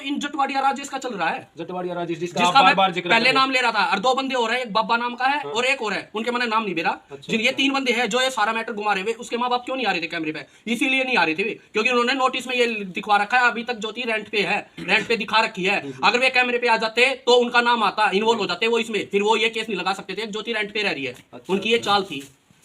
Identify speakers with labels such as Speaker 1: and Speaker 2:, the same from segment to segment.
Speaker 1: इन जटवाड़िया राजेश का चल रहा है।
Speaker 2: जटवाड़िया राजेश
Speaker 1: जिसका मैं पहले नाम ले रहा था, और 2 बंदे और हैं, एक बाबा नाम का है और एक और है, उनके मैंने नाम नहीं मेरा। जिन ये 3 बंदे हैं जो ये सारा मैटर घुमा रहे हुए, उसके माँ बाप क्यों नहीं आ रहे थे कैमरे पे? इसीलिए नहीं आ रहे थे क्योंकि उन्होंने नोटिस में ये दिखवा रखा है अभी तक ज्योति रेंट पे है, रेंट पे दिखा रखी है। अगर वे कैमरे पे आ जाते तो उनका नाम आता, इन्वॉल्व हो जाते वो इसमें, फिर वो ये केस नहीं लगा सकते थे। ज्योति रेंट पे रह रही है, उनकी ये चाल थी।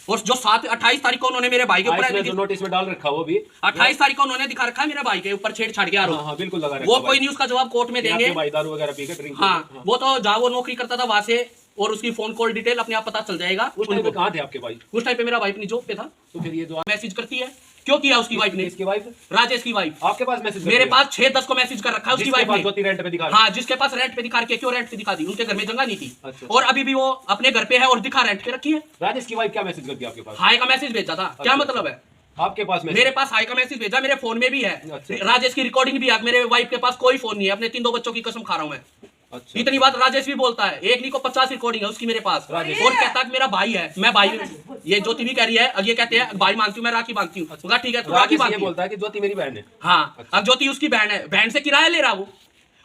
Speaker 1: और जो 28 तारीख को उन्होंने मेरे भाई के ऊपर
Speaker 2: जो नोटिस में डाल रखा वो भी
Speaker 1: 28 तारीख को उन्होंने दिखा रखा है मेरे भाई के ऊपर छेड़छाड़ के आरोप।
Speaker 2: हाँ, बिल्कुल लगा रखा
Speaker 1: वो कोई नहीं उसका जवाब कोर्ट में देंगे।
Speaker 2: भाई दारू वगैरह पी के ड्रिंक।
Speaker 1: हाँ, वो तो जहाँ वो नौकरी करता था वहां से, और उसकी फोन कॉल डिटेल अपने आप पता चल जाएगा।
Speaker 2: उस टाइम पे कहाँ थे आपके भाई?
Speaker 1: उस टाइम पे मेरा भाई अपनी जॉब पे था।
Speaker 2: तो फिर ये जो
Speaker 1: मैसेज करती है, क्यों किया उसकी वाइफ ने?
Speaker 2: इसकी वाइफ,
Speaker 1: राजेश की वाइफ
Speaker 2: आपके पास मैसेज?
Speaker 1: मेरे पास 6-10 को मैसेज कर रखा है उसकी वाइफ ने।
Speaker 2: ज्योति रेंट पे दिखा।
Speaker 1: हाँ, जिसके पास रेंट पे दिखा रखी है। क्यों रेंट पे दिखा दी? उनके घर में जगह नहीं थी।
Speaker 2: अच्छा।
Speaker 1: और अभी भी वो अपने घर पे है और दिखा रेंट पे रखी है।
Speaker 2: राजेश की वाइफ क्या मैसेज करती है आपके पास?
Speaker 1: हाय का मैसेज भेजा था। क्या मतलब है?
Speaker 2: आपके पास
Speaker 1: मेरे पास हाई का मैसेज भेजा, मेरे फोन में भी है।
Speaker 2: अच्छा।
Speaker 1: राजेश की रिकॉर्डिंग भी है। मेरे वाइफ के पास कोई फोन नहीं है, अपने 3-2 बच्चों की कसम खा रहा हूं मैं।
Speaker 2: अच्छा।
Speaker 1: इतनी बात राजेश भी बोलता है, एक नहीं को 50 रिकॉर्डिंग है उसकी मेरे पास। और कहता है मेरा भाई है, मैं भाई, ये ज्योति भी कह रही है, अब ये कहते हैं भाई मानती हूँ, मैं राखी बांधती हूँ। ठीक है, तू राखी बांधती
Speaker 2: बोलता है कि ज्योति मेरी बहन है।
Speaker 1: हाँ, अब ज्योति उसकी बहन है, बहन से किराया ले रहा वो।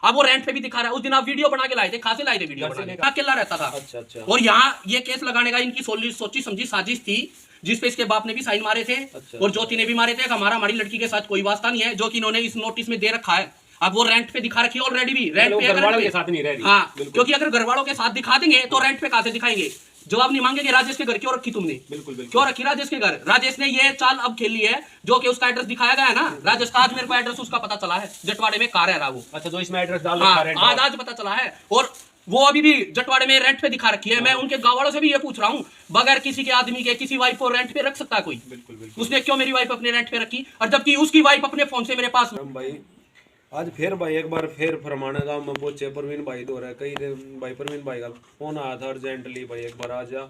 Speaker 1: अब वो रेंट पे भी दिखा रहा है। उस दिन आप वीडियो बना के लाए थे, खासे लाए थे वीडियो बना के, अकेला रहता था।
Speaker 2: अच्छा अच्छा।
Speaker 1: और यहाँ ये केस लगाने का इनकी सोची समझी साजिश थी, जिसपे इसके बाप ने भी साइन मारे थे।
Speaker 2: अच्छा।
Speaker 1: और ज्योति ने भी मारे थे। हमारी लड़की के साथ कोई वास्ता नहीं है, जो कि इन्होंने इस नोटिस में दे रखा है। अब वो रेंट पे दिखा रखी है ऑलरेडी भी, रेंट पे
Speaker 2: घरवालों के साथ नहीं रह रही।
Speaker 1: हाँ, क्योंकि अगर घरवालों के साथ दिखा देंगे तो रेंट पे कहां से दिखाएंगे? जवाब नहीं मांगेंगे राजेश के घर क्यों रखी तुमने?
Speaker 2: बिल्कुल बिल्कुल।
Speaker 1: क्यों रखी राजेश के घर? राजेश ने ये चाल अब खेली है, जो कि उसका एड्रेस दिखाया गया है ना राजेश का। आज मेरे को एड्रेस उसका पता चला है, जटवाड़े में कार है रहा वो।
Speaker 2: अच्छा, जो इसमें एड्रेस डाल रखा है,
Speaker 1: आज पता चला है। और वो अभी भी जटवाड़े में रेंट पे दिखा रखी है। मैं उनके गाँव वालों से भी ये पूछ रहा हूँ, बगैर किसी के आदमी के किसी वाइफ को रेंट पे रख सकता है कोई?
Speaker 2: बिल्कुल बिल्कुल।
Speaker 1: उसने क्यों मेरी वाइफ अपने रेंट पे रखी? और जबकि उसकी वाइफ अपने फोन से मेरे पास।
Speaker 3: भाई आज फिर भाई एक बार फिर फरमाना गाँव में पहुंचे, प्रवीण भाई दो रहे कई भाई प्रवीण भाई का फोन आया था अर्जेंटली, भाई एक बार आ जा,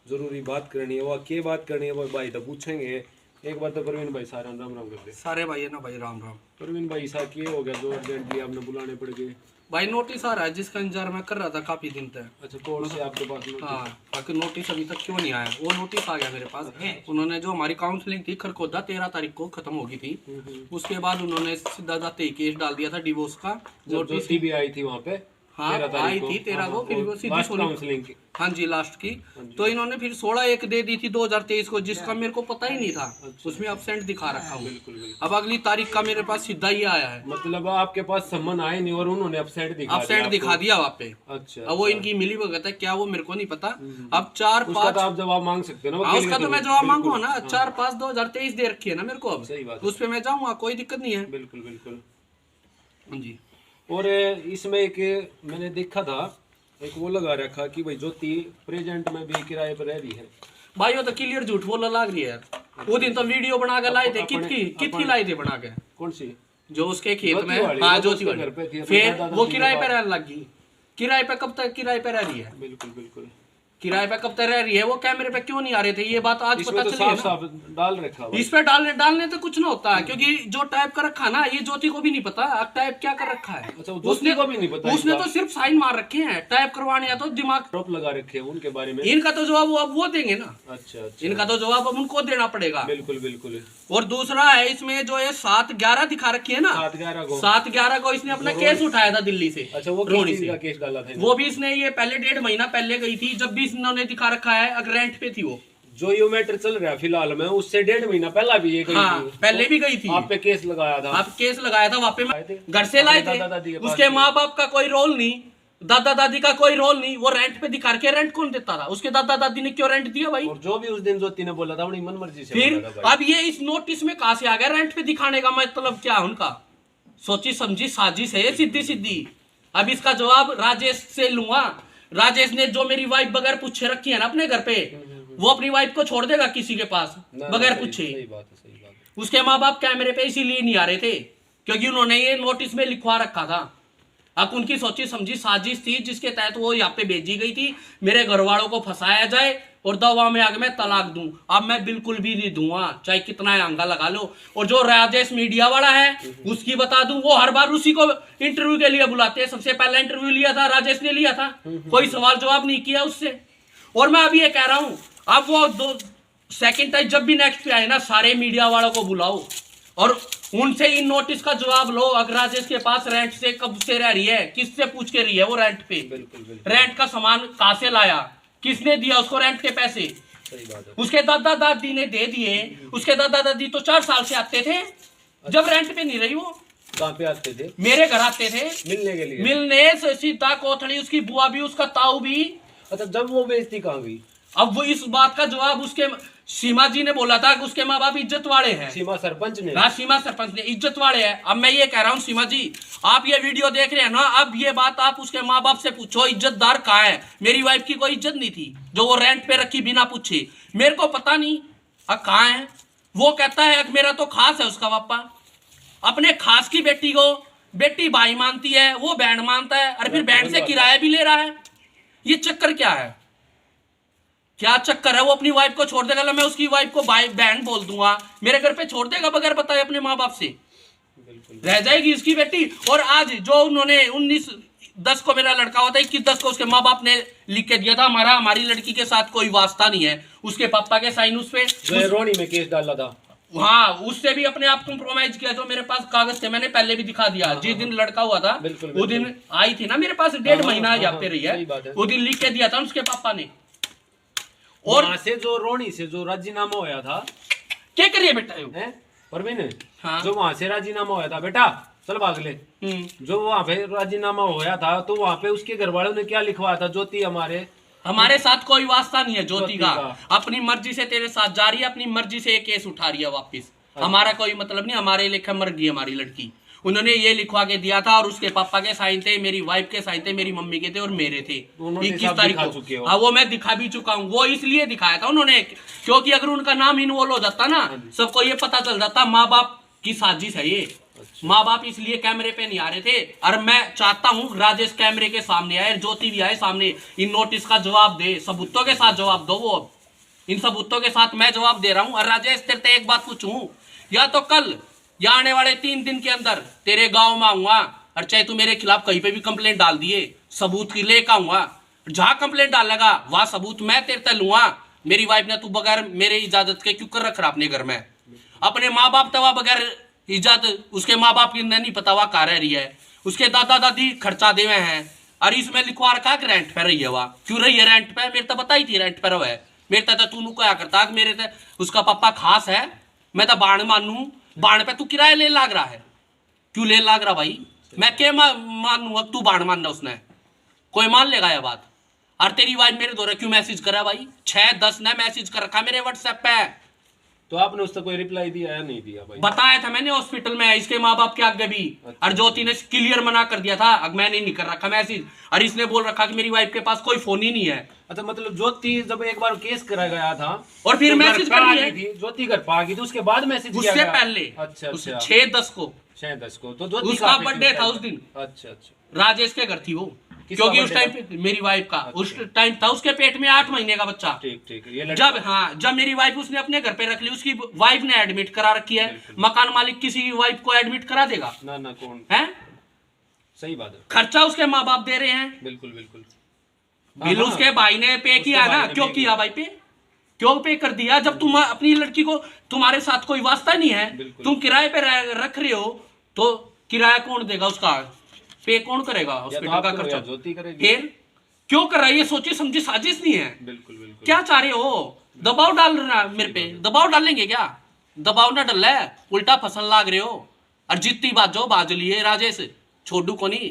Speaker 3: जरूरी बात करनी है। वो क्या बात करनी है वो भाई तो पूछेंगे। एक बार तो प्रवीण भाई सारा राम राम कर दे।
Speaker 1: सारे भाई है ना भाई, राम राम।
Speaker 3: प्रवीण भाई सा क्या हो गया जो अर्जेंटली आपने बुलाने पड़ गए?
Speaker 1: भाई नोटिस आ रहा है जिसका इंतजार मैं कर रहा था काफी दिन तक।
Speaker 3: अच्छा, कौन से आपके पास?
Speaker 1: हाँ, बाकी नोटिस अभी तक क्यों नहीं आया? वो नोटिस आ गया मेरे पास। उन्होंने जो हमारी काउंसलिंग थी खरखोदा 13 तारीख को खत्म हो गई थी, उसके बाद उन्होंने सीधा जाते ही केस डाल दिया था डिवोर्स का।
Speaker 3: नोटिस भी आई थी वहाँ पे।
Speaker 1: हाँ, आई थी 13 को, फिर वो सीधी
Speaker 3: काउंसलिंग की।
Speaker 1: हाँ जी, लास्ट की। तो इन्होंने फिर 16/1 दे दी थी 2023 को, जिसका मेरे को पता ही नहीं था। उसमें अब्सेंट दिखा रखा हूँ। अब अगली तारीख का मेरे पास सीधा ही आया है।
Speaker 3: मतलब आपके पास सम्मन आए नहीं और उन्होंने अब्सेंट
Speaker 1: दिखा दिया वहाँ पे।
Speaker 3: अच्छा।
Speaker 1: अब वो इनकी मिली भगत है क्या, वो मेरे को नहीं पता। अब 4-5
Speaker 3: आप जवाब मांग सकते हो ना?
Speaker 1: उसका तो मैं जवाब मांगूंगा ना। 4/5/2023 दे रखी है ना मेरे को। अब
Speaker 3: सही बात,
Speaker 1: उस पे मैं जाऊंगा, कोई दिक्कत नहीं है।
Speaker 3: बिल्कुल बिल्कुल
Speaker 1: जी।
Speaker 3: और इसमें एक मैंने देखा था, एक वो लगा रखा कि भाई ज्योति प्रेजेंट में भी किराए पर रह रही है।
Speaker 1: भाई वो तो क्लियर झूठ बोलने लग रही है यार। वो दिन तो वीडियो बना के लाए थे, कितनी लाए थे बना के?
Speaker 3: कौन सी?
Speaker 1: जो उसके खेत में।
Speaker 3: हाँ,
Speaker 1: ज्योति वाली। फिर वो किराए पे रहने लगी। किराए पे कब तक किराए पे रह रही है?
Speaker 3: बिल्कुल बिल्कुल।
Speaker 1: किराए पे कब तक रह रही है? वो कैमरे पे क्यों नहीं आ रहे थे? ये बात आज पता
Speaker 3: तो
Speaker 1: चली है
Speaker 3: साफ डाल रखा है।
Speaker 1: इस पे डालने तो कुछ ना होता है, क्योंकि जो टाइप कर रखा ना, ये ज्योति को भी नहीं पता टाइप क्या कर रखा है।
Speaker 3: अच्छा, उसने को भी नहीं पता।
Speaker 1: उसने तो सिर्फ साइन मार रखे हैं, टाइप करवाने या तो दिमाग
Speaker 3: टॉप लगा रखे हैं उनके बारे में।
Speaker 1: इनका तो जवाब अब वो देंगे ना।
Speaker 3: अच्छा अच्छा।
Speaker 1: इनका तो जवाब अब उनको देना पड़ेगा।
Speaker 3: बिल्कुल बिल्कुल।
Speaker 1: और दूसरा है इसमें जो ये 7/11 दिखा रखी है ना, 7/11 को इसने अपना केस उठाया था दिल्ली से।
Speaker 3: अच्छा, वो
Speaker 1: रोहिणी
Speaker 3: का केस डाला था।
Speaker 1: वो भी इसने ये पहले 1.5 महीना पहले गई थी, जब भी इन्होंने दिखा रखा है। अगर रेंट पे थी वो,
Speaker 3: जो ये मैटर चल रहा है फिलहाल में, उससे 1.5 महीना पहला भी ये गई
Speaker 1: हाँ,
Speaker 3: थी।
Speaker 1: पहले भी गई थी।
Speaker 3: आप पे केस लगाया था।
Speaker 1: आप केस लगाया था वहाँ पे, घर से लाए थे। उसके माँ बाप का कोई रोल नहीं, दादा दादी का कोई रोल नहीं। वो रेंट पे दिखा के, रेंट कौन देता था? उसके दादा दादी ने क्यों रेंट दिया भाई?
Speaker 3: और जो भी उस दिन ज्योति ने बोला था अपनी मन मर्जी से
Speaker 1: फिर
Speaker 3: बोला था भाई।
Speaker 1: अब ये इस नोटिस में कहां से आ गया? रेंट पे दिखाने का मतलब क्या? उनका सोची समझी साजिश है सीधी सीधी। अब इसका जवाब राजेश से लूंगा। राजेश ने जो मेरी वाइफ बगैर पूछे रखी है ना अपने घर पे, वो अपनी वाइफ को छोड़ देगा किसी के पास बगैर पूछे?
Speaker 3: सही बात है, सही बात है।
Speaker 1: उसके माँ बाप कैमरे पे इसीलिए नहीं आ रहे थे क्योंकि उन्होंने ये नोटिस में लिखवा रखा था। अब उनकी सोची समझी साजिश थी, जिसके तहत वो यहाँ पे भेजी गई थी, मेरे घर वालों को फंसाया जाए और दवा में आगे मैं तलाक दूं। अब मैं बिल्कुल भी नहीं दूंगा, चाहे कितना अंगा लगा लो। और जो राजेश मीडिया वाला है उसकी बता दूं, वो हर बार उसी को इंटरव्यू के लिए बुलाते हैं। सबसे पहला इंटरव्यू लिया था राजेश ने, लिया था, कोई सवाल जवाब नहीं किया उससे। और मैं अभी ये कह रहा हूं, अब वो 2 सेकंड टाइम जब भी नेक्स्ट पे आए ना, सारे मीडिया वालों को बुलाओ और उनसे इन नोटिस का जवाब लो। अगर राजेश के पास रेंट से कब से रह रही है, किससे पूछ के रही है वो रेंट पे,
Speaker 2: बिल्कुल बिल्कुल
Speaker 1: रेंट का सामान कहाँ से लाया, किसने दिया उसको रेंट के पैसे,
Speaker 2: सही बात है।
Speaker 1: उसके दादा दादी ने दे दिए। उसके दादा दादी तो 4 साल से आते थे जब रेंट पे नहीं रही वो,
Speaker 2: कहाँ पे आते थे?
Speaker 1: मेरे घर आते थे
Speaker 2: मिलने के लिए।
Speaker 1: मिलने से सीधा कोथड़ी, उसकी बुआ भी उसका ताऊ भी।
Speaker 2: अच्छा, जब वो बेइज्जती कहाँ गई?
Speaker 1: अब वो इस बात का जवाब उसके सीमा जी ने बोला था कि उसके माँ बाप इज्जत वाले हैं।
Speaker 2: सीमा सरपंच ने?
Speaker 1: हाँ, सीमा सरपंच ने इज्जत वाले हैं। अब मैं ये कह रहा हूँ सीमा जी, आप ये वीडियो देख रहे हैं ना, अब ये बात आप उसके माँ बाप से पूछो इज्जतदार कहाँ है। मेरी वाइफ की कोई इज्जत नहीं थी जो वो रेंट पे रखी बिना पूछे, मेरे को पता नहीं अब कहाँ है। वो कहता है कि मेरा तो खास है उसका पापा, अपने खास की बेटी को बेटी भाई मानती है, वो बैंड मानता है, और फिर बैंड से किराया भी ले रहा है। ये चक्कर क्या है, क्या चक्कर है? वो अपनी वाइफ को छोड़ देगा, मैं उसकी वाइफ को भाई बैंड बोल दूंगा, मेरे घर पे छोड़ देगा बगैर बताए अपने माँ बाप से, रह जाएगी इसकी बेटी। और आज जो उन्होंने 19/10 को मेरा लड़का हुआ था, 21/10 को उसके माँ बाप ने लिख के दिया था हमारी लड़की के साथ कोई वास्ता नहीं है, उसके पापा के साइन उस पे
Speaker 2: रोनी में केस डाला था।
Speaker 1: हाँ, उससे भी अपने आप कॉम्प्रोमाइज किया। जो मेरे पास कागज थे मैंने पहले भी दिखा दिया, जिस दिन लड़का हुआ था वो दिन आई थी ना मेरे पास, 1.5 महीना यहाँ पे रही है, वो दिन लिख के दिया था उसके पापा ने।
Speaker 2: और वहां से जो रोनी से जो राजीनामा होया था,
Speaker 1: क्या करिए बेटा
Speaker 2: हैं परवीन?
Speaker 1: हाँ।
Speaker 2: जो वहां से राजीनामा होया था बेटा, चल भाग ले। जो वहां पे राजीनामा होया था तो वहां पे उसके घर वालों ने क्या लिखवाया था? ज्योति हमारे
Speaker 1: साथ कोई वास्ता नहीं है ज्योति का, अपनी मर्जी से तेरे साथ जा रही है, अपनी मर्जी से ये केस उठा रही है वापिस, हमारा कोई मतलब नहीं, हमारे लेखा मर गई हमारी लड़की। उन्होंने ये लिखवा के दिया था और उसके पापा के साइन थे, मेरी वाइफ के साइन थे, मेरी मम्मी के थे और मेरे थे 21 तारीख को। हाँ, वो मैं दिखा भी चुका हूँ। वो इसलिए दिखाया था उन्होंने क्योंकि अगर उनका नाम इन्वॉल्व हो जाता ना, सबको ये पता चल जाता माँ बाप की साजिश है ये। माँ बाप इसलिए कैमरे पे नहीं आ रहे थे, और मैं चाहता हूँ राजेश कैमरे के सामने आए, ज्योति भी आए सामने, इन नोटिस का जवाब दे, सबूतों के साथ जवाब दो। वो इन सबूतों के साथ मैं जवाब दे रहा हूँ। और राजेश तेरे से एक बात पूछूं, या तो कल या आने वाले 3 दिन के अंदर तेरे गांव में आऊंगा, और चाहे तू मेरे खिलाफ कहीं पे भी कंप्लेंट डाल दिए, सबूत की लेकर आऊंगा, जहां कंप्लेंट डालेगा वहां सबूत मैं तेरे से लूंगा। मेरी वाइफ ने तू बगैर मेरे इजाजत के क्यों कर रख रहा अपने घर में? अपने माँ बाप तवा बगैर इजाजत, उसके माँ बाप की नहीं पता वह कहाँ रह रही है, उसके दादा दादी खर्चा दे हुए हैं, और इसमें लिखवा रखा कि रेंट पे रही है। वह क्यों रही है रेंट पे? मेरे तो पता ही थी रेंट पर है, मेरे तो तू क्या करता मेरे से उसका पापा खास है, मैं तो बाण मानू, बाण पे तू किराया ले लाग रहा है, क्यों ले लाग रहा भाई? मैं क्या मानू? अब तू बाण मानना उसने कोई मान लेगा ये बात? और तेरी वाइफ मेरे द्वारा क्यों मैसेज करा भाई? 6-10 ने मैसेज कर रखा मेरे व्हाट्सएप पे।
Speaker 2: तो आपने उससे कोई रिप्लाई दिया या नहीं दिया भाई?
Speaker 1: बताया था मैंने हॉस्पिटल में, इसके माँ बाप के आगे भी।
Speaker 2: अच्छा।
Speaker 1: और ज्योति ने क्लियर मना कर दिया था, अब मैंने नहीं कर रखा मैसेज, और इसने बोल रखा कि मेरी वाइफ के पास कोई फोन ही नहीं है।
Speaker 2: अच्छा, मतलब ज्योति जब एक बार केस करा गया था
Speaker 1: और फिर
Speaker 2: तो
Speaker 1: मैसेज कर दिया
Speaker 2: थी, ज्योति घर पा गई थी, उसके बाद मैसेज किया
Speaker 1: उससे
Speaker 2: गया?
Speaker 1: पहले।
Speaker 2: अच्छा,
Speaker 1: 6-10 को
Speaker 2: 6-10 को तो ज्योति
Speaker 1: उसका बर्थडे था उस दिन।
Speaker 2: अच्छा,
Speaker 1: राजेश के घर थी वो, क्योंकि उस टाइम पे मेरी वाइफ का उस टाइम था, उसके पेट में 8 महीने का बच्चा।
Speaker 2: ठीक ये
Speaker 1: जब मेरी वाइफ उसने अपने घर पे रख ली, उसकी वाइफ ने एडमिट करा रखी है। मकान मालिक किसी वाइफ को एडमिट करा देगा?
Speaker 2: ना कौन
Speaker 1: है?
Speaker 2: सही बात है।
Speaker 1: खर्चा उसके माँ बाप दे रहे हैं,
Speaker 2: बिल्कुल
Speaker 1: बिल उसके भाई ने पे किया ना। क्यों किया भाई? क्यों पे कर दिया? जब तुम अपनी लड़की को, तुम्हारे साथ कोई वास्ता नहीं है, तुम किराए पे रख रहे हो, तो किराया कौन देगा? उसका पे कौन करेगा? हॉस्पिटल का खर्चा फिर क्यों कर रहा है? ये सोची समझी साजिश नहीं है।
Speaker 2: बिल्कुल
Speaker 1: क्या चाह रहे हो? दबाव डाल रहा मेरे पे? दबाव डालेंगे क्या? दबाव ना डल है, उल्टा फसल लाग रहे हो। और जितनी बाजो बाज लिए राजेश, छोड़ू को नहीं।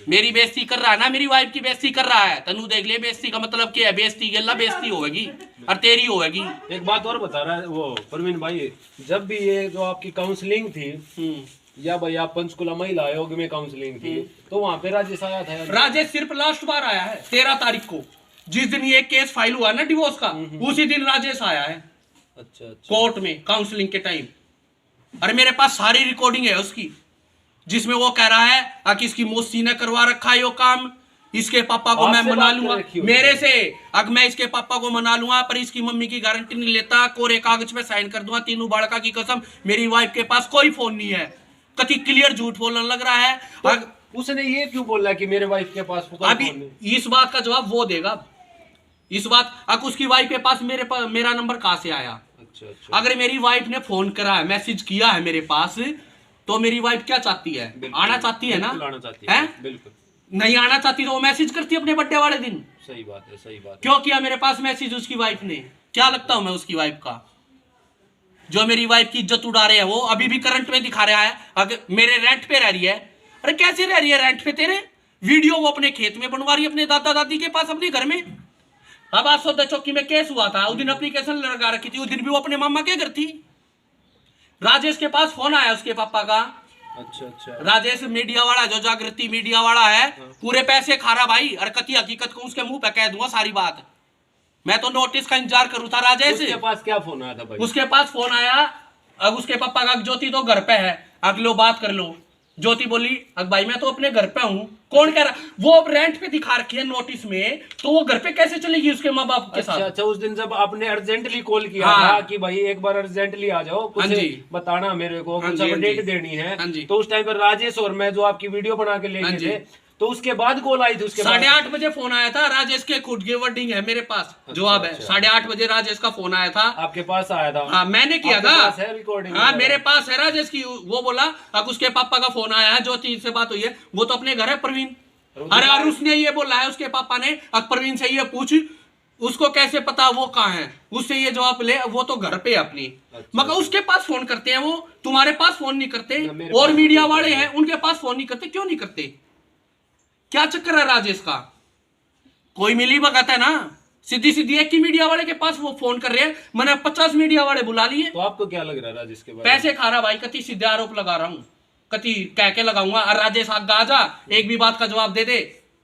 Speaker 1: मेरी बेइज्जती कर रहा है ना, मेरी वाइफ की बेइज्जती कर रहा है। तनु देख ले, बेइज्जती का मतलब क्या है? बेइज्जती गल्ला बेइज्जती होगी और तेरी होगी।
Speaker 2: एक बात और बता रहा है वो परवीन भाई, जब भी ये जो आपकी काउंसलिंग थी या भाई आप पंचकुला महिला आयोग में काउंसलिंग थी, तो वहाँ पे राजेश आया था?
Speaker 1: राजेश सिर्फ लास्ट बार आया है 13 तारीख को, जिस दिन ये केस फाइल हुआ ना डिवोर्स का, उसी दिन राजेश आया है।
Speaker 2: अच्छा।
Speaker 1: कोर्ट में काउंसलिंग के टाइम। अरे मेरे पास सारी रिकॉर्डिंग है उसकी, जिसमें वो कह रहा है कि इसकी मौसी ने करवा रखा है यो काम, इसके पापा को मैं मना लूंगा मेरे से, अगर मैं इसके पापा को मना लूंगा पर इसकी मम्मी की गारंटी नहीं लेता, कोरे कागज पे साइन कर दूंगा, तीनों बालका की कसम। मेरी वाइफ के पास कोई फोन नहीं है, कति क्लियर झूठ बोलने लग रहा है।
Speaker 2: तो उसने ये क्यों बोला कि मेरे वाइफ के पास
Speaker 1: अभी इस बात का जवाब वो देगा। इस बात अब उसकी वाइफ के पास मेरा नंबर कहाँ से आया?
Speaker 2: अच्छा अच्छा।
Speaker 1: अगर मेरी वाइफ ने फोन करा है, मैसेज किया है मेरे पास, तो मेरी वाइफ क्या चाहती है? आना चाहती है ना?
Speaker 2: बिल्कुल आना चाहती है, बिल्कुल।
Speaker 1: नहीं आना चाहती तो वो मैसेज करती है अपने बर्थडे वाले दिन।
Speaker 2: सही बात है, सही बात है।
Speaker 1: क्यों किया मेरे पास मैसेज उसकी वाइफ ने? क्या लगता हूं मैं उसकी वाइफ का? जो मेरी वाइफ की इज्जत उड़ा रहे हैं वो अभी भी करंट में दिखा रहा है। अगर मेरे रेंट पे रह रही है, अरे कैसे रह रही है रेंट पे तेरे? वीडियो वो अपने खेत में बनवा रही है, अपने दादा दादी के पास, अपने घर में। अब आज सौदा चौकी में केस हुआ था, उस दिन एप्लीकेशन लगा रखी थी, उस दिन भी वो अपने मामा के घर थी। राजेश के पास फोन आया उसके पापा का।
Speaker 2: अच्छा अच्छा।
Speaker 1: राजेश मीडिया वाला, जो जागृति मीडिया वाला है, पूरे पैसे खा रहा भाई। और कति हकीकत को उसके मुंह पे कह दूंगा सारी बात। मैं तो नोटिस का इंतजार करूँ था राजेश।
Speaker 2: उसके पास क्या फोन आया था भाई?
Speaker 1: उसके पास फोन आया, अब उसके पापा का, ज्योति तो घर पे है, अब लो बात कर लो। ज्योति बोली, अब भाई मैं तो अपने घर पे हूँ। कौन कह रहा? वो अब रेंट पे दिखा रखी है नोटिस में, तो वो घर पे कैसे चलेगी उसके माँ बाप के साथ?
Speaker 2: अच्छा, उस दिन जब आपने अर्जेंटली कॉल किया
Speaker 1: हाँ।
Speaker 2: था कि भाई एक बार अर्जेंटली आ जाओ, कुछ
Speaker 1: हाँ जी।
Speaker 2: बताना मेरे को,
Speaker 1: हाँ
Speaker 2: कुछ
Speaker 1: जी, हाँ
Speaker 2: अपडेट
Speaker 1: जी।
Speaker 2: देनी है।
Speaker 1: हाँ जी।
Speaker 2: तो उस टाइम पर राजेश और मैं जो आपकी वीडियो बना के ले
Speaker 1: हाँ
Speaker 2: गए
Speaker 1: जी।
Speaker 2: थे, तो उसके बाद कॉल आई थी। उसके बाद
Speaker 1: 8:30 बजे फोन आया था राजेश के, खुद की वर्डिंग है मेरे पास, जवाब है।
Speaker 2: अच्छा।
Speaker 1: 8:30 बजे राजेश का फोन आया था।
Speaker 2: आपके पास आया था?
Speaker 1: हाँ मैंने किया
Speaker 2: आपके
Speaker 1: था।
Speaker 2: पास है रिकॉर्डिंग?
Speaker 1: हाँ मेरे पास है राजेश की। वो बोला, अब उसके पापा का फोन आया है, ज्योति से बात हुई है, वो तो अपने घर है प्रवीण। अरे और उसने ये बोला है उसके पापा ने, अब प्रवीण से ये पूछ, उसको कैसे पता वो कहाँ है, उससे ये जवाब ले, वो तो घर पे है अपनी। मगर उसके पास फोन करते हैं वो, तुम्हारे पास फोन नहीं करते। और मीडिया वाले हैं उनके पास फोन नहीं करते, क्यों नहीं करते? क्या चक्कर है राजेश का? कोई मिली भगत है ना? सीधी सीधी एक ही मीडिया वाले के पास वो फोन कर रहे हैं, मैंने 50 मीडिया वाले बुला लिए।
Speaker 2: तो आपको क्या लग रहा है राजेश के बारे में?
Speaker 1: पैसे खा रहा भाई, कति सीधे आरोप लगा रहा हूँ, कति कह के लगाऊंगा। और राजेश आगे आ जा, एक भी बात का जवाब दे दे।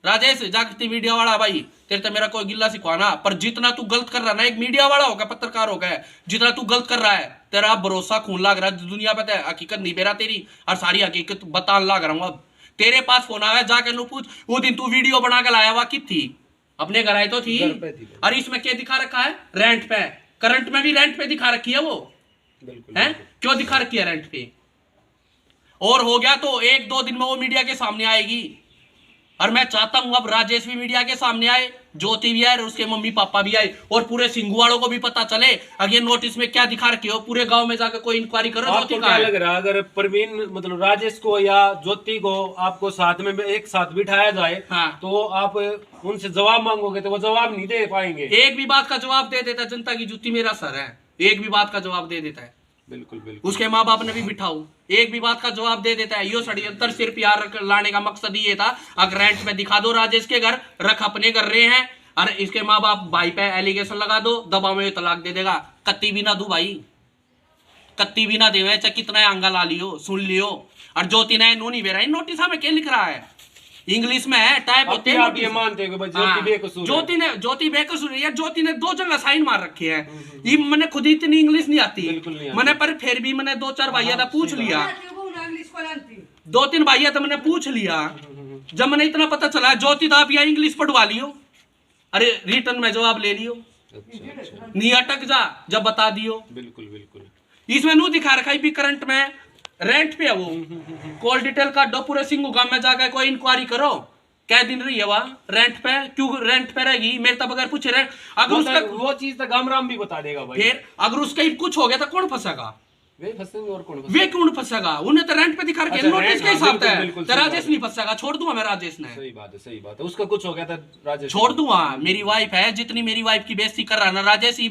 Speaker 1: राजेश जागृति मीडिया वाला भाई, तेरे तो मेरा कोई गिल्ला सिखवाना, पर जितना तू गलत कर रहा ना, एक मीडिया वाला होगा, पत्रकार होगा, जितना तू गलत कर रहा है, तेरा भरोसा खून लाग रहा है दुनिया पे। हकीकत नहीं बेरा तेरी, और सारी हकीकत बताने लाग रहा हूँ। अब तेरे पास फोन आया, जाके लो पूछ, वो दिन तू वीडियो बना के लाया हुआ कित थी? अपने घर आए तो थी। और इसमें क्या दिखा रखा है? रेंट पे। करंट में भी रेंट पे दिखा रखी है वो।
Speaker 2: बिल्कुल,
Speaker 1: है क्यों दिखा रखी है रेंट पे? और हो गया तो 1-2 दिन में वो मीडिया के सामने आएगी। और मैं चाहता हूं अब राजेश भी मीडिया के सामने आए, ज्योति भी आए, और उसके मम्मी पापा भी आए, और पूरे सिंघू वालों को भी पता चले अगर नोटिस में क्या दिखा रखी हो। पूरे गांव में जाकर कोई इंक्वायरी करो।
Speaker 2: आपको क्या लग रहा है, अगर प्रवीण मतलब राजेश को या ज्योति को आपको साथ में एक साथ बिठाया जाए,
Speaker 1: हाँ।
Speaker 2: तो आप उनसे जवाब मांगोगे तो वो जवाब नहीं दे पाएंगे?
Speaker 1: एक भी बात का जवाब दे देता है, जनता की जुत्ती मेरा सर है, एक भी बात का जवाब दे देता है।
Speaker 2: बिल्कुल बिल्कुल।
Speaker 1: उसके माँ बाप ने भी बिठाऊ, एक भी बात का जवाब दे देता है। यो षड्यंत्र सिर्फ यार लाने का मकसद ये था, अगर रेंट में दिखा दो राजेश के घर, रख अपने कर रहे हैं, और इसके माँ बाप भाई पे एलिगेशन लगा दो, दबाव में तलाक दे देगा। कत्ती भी ना दू भाई, कत्ती भी ना दे, चाहे कितना अंगा ला लियो, सुन लियो। और ज्योति ने नो नहीं बेरा, नोटिस में क्या लिख रहा है? इंग्लिश में है, टाइप होते हैं।
Speaker 2: आप ये मानते हो कि भाई ज्योति बेकसूर है?
Speaker 1: ज्योति बेकसूर है यार। ज्योति ने 2 जगह साइन मार रखे हैं। ये मैंने खुद ही इतनी इंग्लिश नहीं आती,
Speaker 2: बिल्कुल नहीं आती।
Speaker 1: मैंने, पर फिर भी मैंने 2-4 भैया था पूछ लिया, 2-3 भैया था मैंने पूछ लिया। जब मैंने इतना पता चला ज्योति तो आप यहाँ इंग्लिश पढ़वा लियो, अरे रिटर्न में जवाब ले लियो,
Speaker 2: अच्छा।
Speaker 1: नहीं अटक जा जब बता दियो।
Speaker 2: बिल्कुल बिल्कुल।
Speaker 1: इसमें नू दिखा रखा है भी करंट में रेंट पे है वो। कॉल डिटेल का दो, पूरे सिंगू गांव में जाकर कोई इंक्वायरी करो, क्या दिन रही है वहाँ रेंट पे, क्यों रेंट पे रहेगी मेरे तब बगैर पूछे रहे। अगर उसका
Speaker 2: वो चीज तो गामराम भी बता देगा भाई।
Speaker 1: फिर अगर उसका ही कुछ हो गया तो कौन फंसेगा?
Speaker 2: वे फंसेंगे और कौन
Speaker 1: वे क्यों फंसेगा? उन्हें तो रेंट पे दिखा रखे,
Speaker 2: अच्छा,
Speaker 1: नोटिस के हिसाब से।
Speaker 2: बिल्कुल,
Speaker 1: तो राजेश नहीं फंसेगा, छोड़ दूंगा मैं राजेश ने,
Speaker 2: सही बात है, सही बात है। उसका कुछ हो गया था राजेश,
Speaker 1: छोड़ दूंगा। मेरी वाइफ है, जितनी मेरी वाइफ की बेइज्जती कर रहा ना राजेश,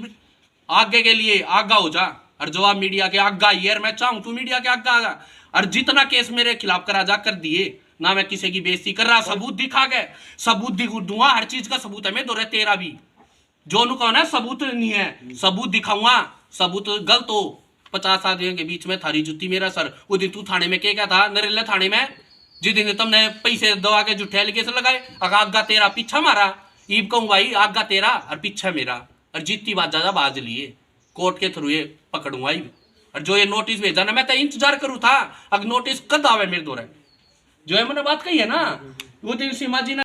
Speaker 1: आगे के लिए आगा हो जा, और जवाब मीडिया के आगा यार, मैं चाहूं तू मीडिया के आगा आगा। और जितना केस मेरे खिलाफ करा जा कर दिए ना, मैं किसी की बेइज्जती कर रहा, सबूत दिखा गए, सबूत दूंगा, हर चीज का सबूत है मैं दो रहे, तेरा भी जो नु कहो ना सबूत नहीं है, सबूत दिखाऊंगा। सबूत गलत हो 50 आदमियों के बीच में थारी जुत्ती मेरा सर। वो दिन तू थाने में क्या था नरेला थाने में, जिस दिन तुमने पैसे दवा के जुठे एलिगेशन लगाए, आगा तेरा पीछा मारा, ईब कहूँ भाई आगा तेरा और पीछा मेरा, और जीती बात ज्यादा बाज लिए कोर्ट के थ्रू ये पकड़ूंगा। और जो ये नोटिस भेजा ना, मैं तो इंतजार करूँ था अगर नोटिस कद आवे मेरे दो, जो है मैंने बात कही है ना, वो दिन सीमा जी ने